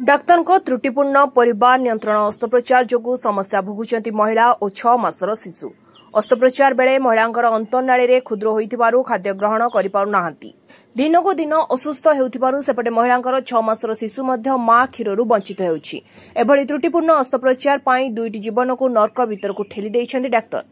Doctor को त्रुटिपूर्ण परिवार नियंत्रण अस्त्रोपचार जोगु समस्या भोगुचंती महिला और 6 मासर शिशु। अस्त्रोपचार बेले महिलांकर अंतरनाड़ी रे क्षुद्र होइथिबारु खाद्य ग्रहण करि पारु नाहंती। दिनकु दिन असुस्थ हेउथिबारु सेपटे महिलांकर 6 मासर शिशु मध्य मां क्षीररु वंचित हेउछि। एभଳି त्रुटिपूर्ण अस्त्रोपचार पाई दुईटी जीवन को नर्क भितरकु ठेली दैछन्ती डाक्तर।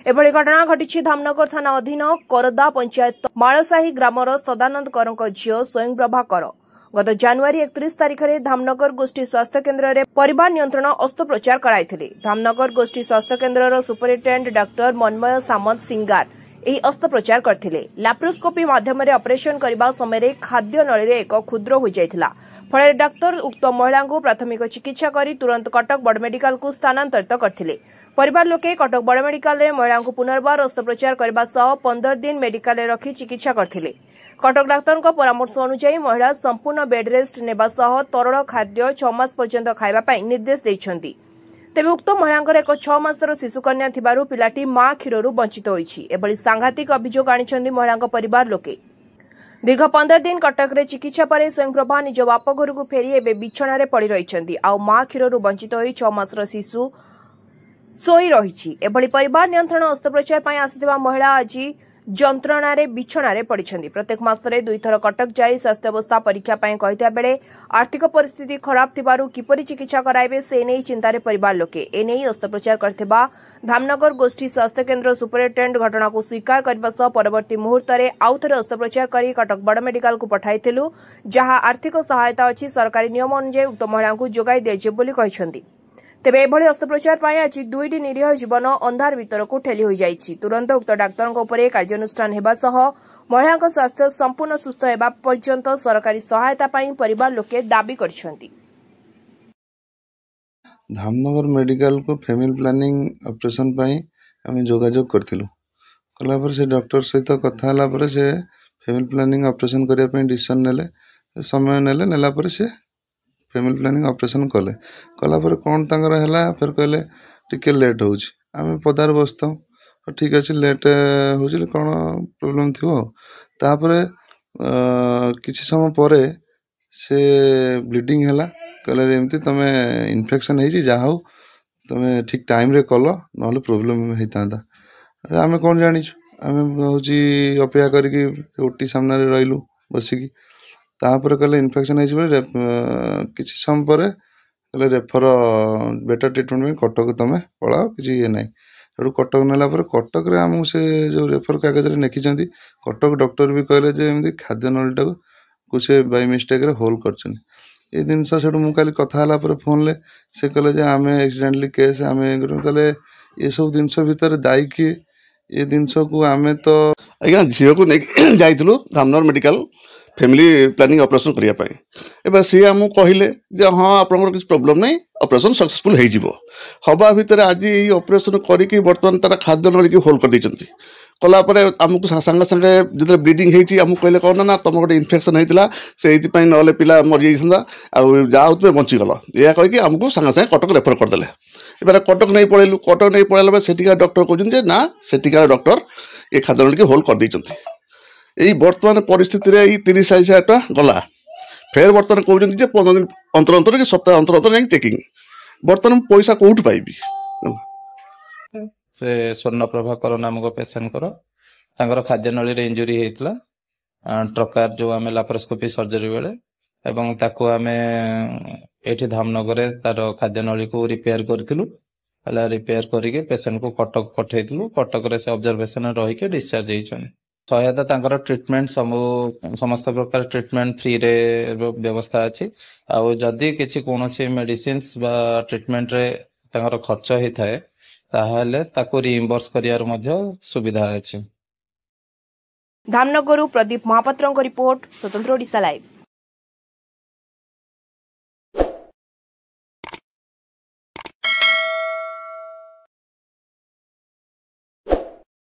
एभଳି घटना घटिछि धामनगर थाना अधीन करदा पंचायत माळसाही ग्रामर सदानंद करंक झियो स्वयंप्रभा कर गत जनवरी 31 तारिख में धामनगर गोष्ठी स्वास्थ्य केन्द्र में परिवार नियंत्रण अस्त्रोपचार कराइथिले। धामनगर गोष्ठी स्वास्थ्य केन्द्र सुपरिटेडेंट डाक्टर मनमय सामंत सिंगार यही अस्त्रोपचार करथिले। लैप्रोस्कोपी माध्यम ऑपरेशन करबा समय खाद्य नली रे एक क्षुद्र हो जाइथिला। फल डाक्तर उक्त महिला को प्राथमिक चिकित्सा करी तुरंत कटक बड़ मेडिकल को स्थानांतरित करथिले। परिवार लोके कटक बड़ मेडिकल रे महिला को पुनर्बार अस्त्रोपचार करबा सह 15 दिन मेडिकल रे रखी चिकित्सा करथिले। कटक डाक्तर परामर्श अनुसार महिला संपूर्ण बेड रेस्ट नेबा सह तरल खाद्य 6 मास पर्यंत खाइबा पई निर्देश दैछन्ती। तेबे उक्त महिलांकर एक 6 मासर शिशुकन्या थिबारु पिलाटी मां क्षीररु वंचित होइछि। एभଳି सांघातिक अभियोग आनिछन्ती महिलांक परिवार लोके। दीर्घ 15 दिन कटक रे चिकित्सा पर स्वयंप्रभा निज बाप घर को फेरी एबे बिछणारे पड़ी रहिछन्ती। आ मां क्षीररु वंचित होई 6 मासर शिशु सोई रहिछि। एभଳି परिवार नियंत्रण अस्त्रोपचार पई आसिथिबा महिला आज जंत्रणारे बिछणारे पड़िछन्ती। प्रत्येक मासरे 2 थर कटक जाई स्वास्थ्य अवस्था परीक्षा पई कहिता बेले आर्थिक परिस्थिति खराब थिबारु किपरि चिकित्सा कराइबे से नै चिंतारे परिवार लोके। ए नै अस्त्रोपचार करथिबा धामनगर गोष्ठी स्वास्थ्य केन्द्र सुपरिटेडेंट घटना को स्वीकार करबा सह परवर्ती मुहूर्त रे आउथरे अस्त्रोपचार करी कटक बड़ मेडिकल को पठाइथिलु। जहां आर्थिक सहायता अछि सरकारी नियम अनुसार उक्त महिला को जोगाई दियाजे बोली कहिसन्ती। तेबे एभଳି अस्त्रोपचार पाई आज दुईटी निरीह जीवन अंधार भीतर को ठेली हो जाइछि। तुरंत उक्त डाक्तर उपरे कार्यानुष्ठान हेबा सह महिला स्वास्थ्य संपूर्ण सुस्थ हेबा पर्यंत सरकारी सहायता पाई परिवार लोके दाबी करछन्ती। धामनगर मेडिकल को फैमिली प्लानिंग ऑपरेशन पाई आम जोगाजोग करथिलु। कला पर से डॉक्टर सहित कथा हला पर से फैमिली प्लानिंग ऑपरेशन करिया पई डिसीजन नेले समय नेले नेला पर से फैमिली प्लानिंग ऑपरेशन कले कला पर कौन तांगर हैला फिर कहले टिके लेट होउछि। आमे पदार बसता ठीक अछि लेट होउछि कौन प्रॉब्लम थिवो। तापरे किछि समय परे से ब्लीडिंग हैला कहले एमती तमे इन्फेक्शन हेछि जा हो तमे ठीक टाइम रे कलो नहले प्रॉब्लम हेतांदा। आमे कौन जानिछु आमे होउछि अपेक्षा करिकि ओटी सामने रे रहिलु बसिकी। तापर कहले इन्फेक्शन है किसी समय पर कहले रेफर बेटर ट्रिटमेंट में कटक तुम पलाओ किसी ये ना सेठू कटक नेला कटक रे आमको से जो रेफर कागज लिखिं कटक डॉक्टर भी कहले एमती खाद्य नलीटा को से बाय मिस्टेक रे होल कर जिनस से मुझे कथा फोन ले से कहले आम एक्सीडेंटली केस आम ये सब जिनस भितर दायी किए ये जिनस को आम तो आज्ञा झील को नहीं जाइलु Dhamnagar medical family planning operation करिया पाई। एबा सी हमु कहिले जे हां आपनकर किछ प्रॉब्लम नै ऑपरेशन सक्सेसफुल हे जिवो। हवा भितर आज ई ऑपरेशन करी कि वर्तमान तारा खाद्य नली की होल कर दैचंती। कला परे हमकु संगे संगे जते ब्लीडिंग हेची हमु कहले कोन ना तम गोटे इन्फेक्शन हेतिला से एति पई नले पिला मर जाइछंदा आ जा होतबे बंची गलो या कहि कि हमकु संगे संगे कटक रेफर कर देले। एबार कटक नै पळेलु कटक नै पळेला सेटिका डॉक्टर कहउछन जे ना सेटिका डॉक्टर ए खाद्य नली की होल कर दैचंती। यही बर्तमान परिस्थिति रे 30,000 गला फेर बर्तमान कहते 15 दिन अंतर अंतर कि सप्ताह अंतर अंतर जाए चेकिंग बर्तमान पैसा कौट पाइबी। से स्वर्णप्रभा कर नामक पेसेंट कर खाद्य नली रे इंजुरी होता ट्रकार जो आम लाप्रोस्कोपी सर्जरी बेले एवं ताको आमे एठी धामनगर तार खाद्य नली को रिपेयर करथिलु। रिपेयर करके पेसेंट को कटक पठेइथिलु। कटक रे से ऑब्जर्वेशन रही के डिस्चार्ज होइछन। सहायता तांकर ट्रीटमेंट समस्त प्रकार ट्रीटमेंट फ्री रे व्यवस्था अछि। आ जदि किछि कोनोसी मेडिसिन्स बा ट्रीटमेंट रे तांकर खर्च होई थाए ताहाले ताको रिइम्बर्स करियार मध्य सुविधा अछि। धामनगरु प्रदीप महापात्रଙ୍କ रिपोर्ट स्वतंत्र ओडिशा लाइव।